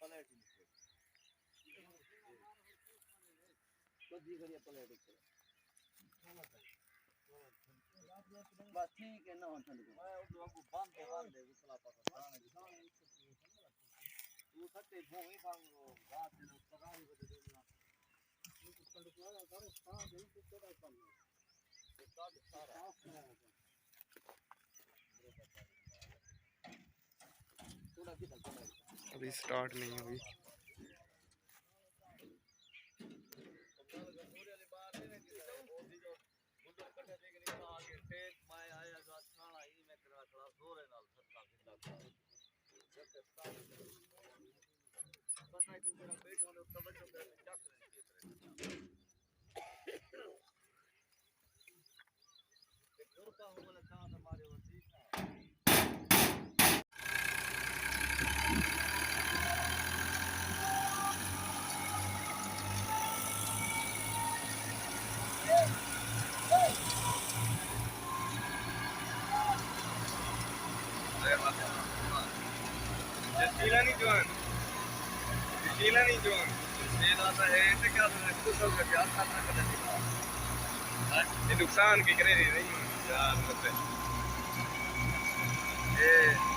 Plate बदी करिए plate बस ठीक है ना ठंड को मैं उधर को बांधे उसला पका खाने तू सत्ते भूमि खांगो रात दिन तगारी बदे देना तू ठंड को आ करो सारा दिन तू तेरा काम है काट सारा थोड़ा किधर अभी स्टार्ट नहीं हुई। शीला नहीं जवान ये नुकसान की करे नहीं यार मतलब ये